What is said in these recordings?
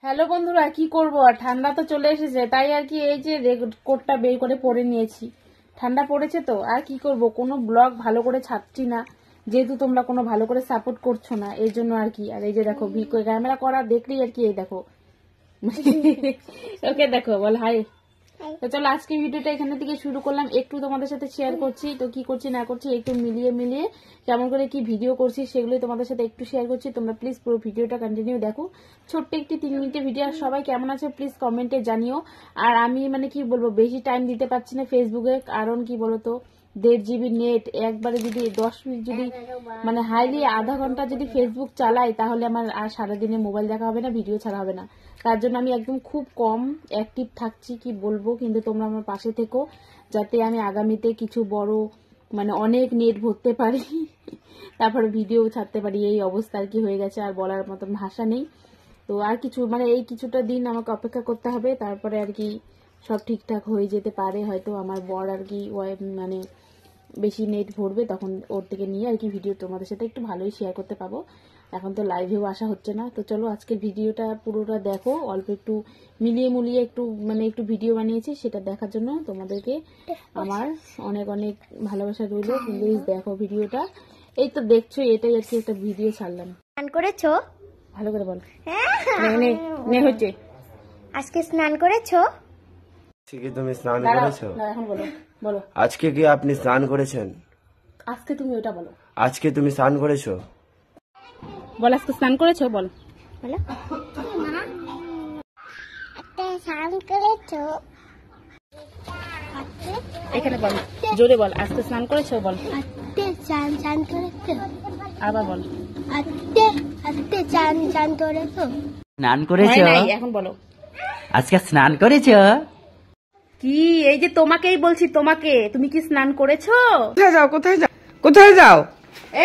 Hello বন্ধুরা, কি করব আর ঠান্ডা তো চলে এসেছে, তাই আর কি এই যে কোটটা বের করে পরে নিয়েছি। ঠান্ডা পড়েছে তো আর কি করব, কোনো ব্লগ ভালো করে ছাড়ছি না যেহেতু তোমরা কোনো ভালো করে সাপোর্ট করছো না, এই জন্য আর কি। আর এই যে দেখো ক্যামেরা করা দেখলেই আর কি, এই দেখো ওকে দেখো, বল হাই। তো চলো আজকে ভিডিওটা এখানে থেকে শুরু করলাম, একটু তোমাদের সাথে শেয়ার করছি তো কি করছি না করছি একটু মিলিয়ে কেমন করে কি ভিডিও করছি সেগুলোই তোমাদের সাথে একটু শেয়ার করছি। তোমরা প্লিজ পুরো ভিডিওটা কন্টিনিউ দেখো। ছোট্ট একটি 3 মিনিটের ভিডিও। আর সবাই কেমন আছে প্লিজ কমেন্টে জানিও। আর আমি মানে কি বলবো, বেশি টাইম দিতে পারছি না ফেসবুকে, কারণ কি বলতো 1.5 GB নেট একবারে যদি 10 মিনিট যদি মানে হাইলি আধা ঘন্টা যদি ফেসবুক চালাই তাহলে আমার আর সারাদিনে মোবাইল দেখা হবে না, ভিডিও ছাড়া হবে না। তার জন্য আমি একদম খুব কম অ্যাক্টিভ থাকছি, কি বলবো। কিন্তু তোমরা আমার পাশে থেকো যাতে আমি আগামীতে কিছু বড় মানে অনেক নেট ভরতে পারি তারপরে ভিডিও ছাড়তে পারি। এই অবস্থা আর কি হয়ে গেছে, আর বলার মতন ভাষা নেই। তো আর কিছু মানে এই কিছুটা দিন আমাকে অপেক্ষা করতে হবে, তারপরে আর কি সব ঠিকঠাক হয়ে যেতে পারে। হয়তো আমার বর আর কি মানে বেশি নেট ভরবে, তখন ওর থেকে নিয়ে আর কি ভিডিও তোমাদের সাথে একটু ভালোই শেয়ার করতে পাবো। এখন তো লাইভেও আসা হচ্ছে না। তো চলো আজকের ভিডিওটা পুরোটা দেখো, অল্প একটু মিলিয়ে একটু মানে একটু ভিডিও বানিয়েছি, সেটা দেখার জন্য তোমাদেরকে আমার অনেক অনেক ভালোবাসা রইল। প্লিজ দেখো ভিডিওটা। এই তো দেখছো, এটাই আর কি একটা ভিডিও ছাড়লাম। স্নান করেছো? ভালো করে বল। নে হচ্ছে আজকে স্নান করেছো? আজকে তুমি স্নান করেছো? এখন বলো বলো। আজকে কি আপনি স্নান করেছেন? আজকে তুমি ওটা বলো। আজকে তুমি স্নান করেছো? বল, আজকে স্নান করেছো বল। বলো। স্নান করেছো? এখানে বল, জোরে বল। আজকে স্নান করেছো বল। স্নান করেছো? আবার বল। স্নান করেছো? স্নান করেছো? এখন বলো। আজকে স্নান করেছো? কি এই যে তোমাকেই বলছি, তোমাকে, তুমি কি স্নান করেছো? কোথায় যাও?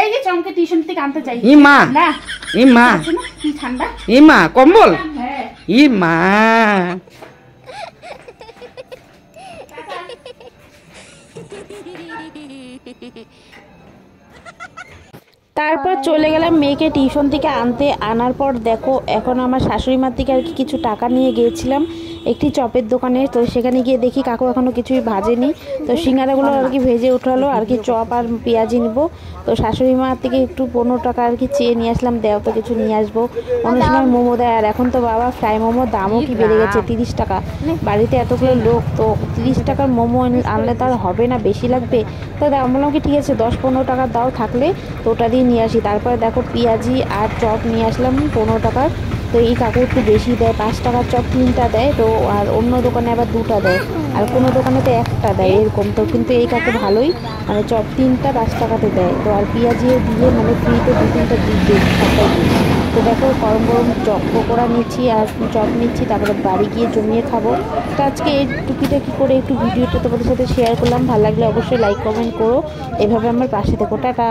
এই যে চমকে টিউশন থেকে আনতে চাই। ই মা, না ই মা, কি ঠান্ডা। ই মা কম্বল, হ্যাঁ ই মা। তারপর চলে গেলাম মেয়েকে টিউশন থেকে আনতে। আনার পর দেখো এখন আমার শাশুড়ি মার থেকে আর কি কিছু টাকা নিয়ে গিয়েছিলাম একটি চপের দোকানে। তো সেখানে গিয়ে দেখি কাকু এখনো কিছুই ভাজেনি। তো সিঙ্গারাগুলো আর কি ভেজে উঠালো, আর কি চপ আর পেঁয়াজি নিবো। তো শাশুড়ি মার থেকে একটু 15 টাকা আর কি চেয়ে নিয়ে আসলাম, দেও তো কিছু নিয়ে আসবো। অন্য সময় মোমো দেয়, আর এখন তো বাবা ফ্রাই মোমোর দামও কি বেড়ে গেছে, 30 টাকা। বাড়িতে এতগুলো লোক, তো 30 টাকার মোমো আনলে তো আর হবে না, বেশি লাগবে। তো বললাম কি ঠিক আছে 10-15 টাকার দাও থাকলে, তো ওটা দিয়ে নিয়ে আসি। তারপরে দেখো পেঁয়াজি আর চপ নিয়ে আসলাম 15 টাকার। তো এই কাকু একটু বেশি দেয়, 5 টাকার চপ 3টা দেয়, তো আর অন্য দোকানে আবার 2টা দেয়, আর কোনো দোকানে তো 1টা দেয় এরকম। তো কিন্তু এই কাকু ভালোই, মানে চপ 3টা 5 টাকাতে দেয়। তো আর পেঁয়াজিও দিয়ে মানে ফ্রিতে 2-3টা দিবে সবটাই দিয়ে। তো দেখো গরম গরম চপ পকোড়া নিচ্ছি আর চপ নিচ্ছি, তারপরে বাড়ি গিয়ে জমিয়ে খাবো। তো আজকে এই টুকিটাকি করে একটু ভিডিওটা তোমাদের সাথে শেয়ার করলাম। ভালো লাগলে অবশ্যই লাইক কমেন্ট করো, এভাবে আমার পাশে থেকো। টাটা।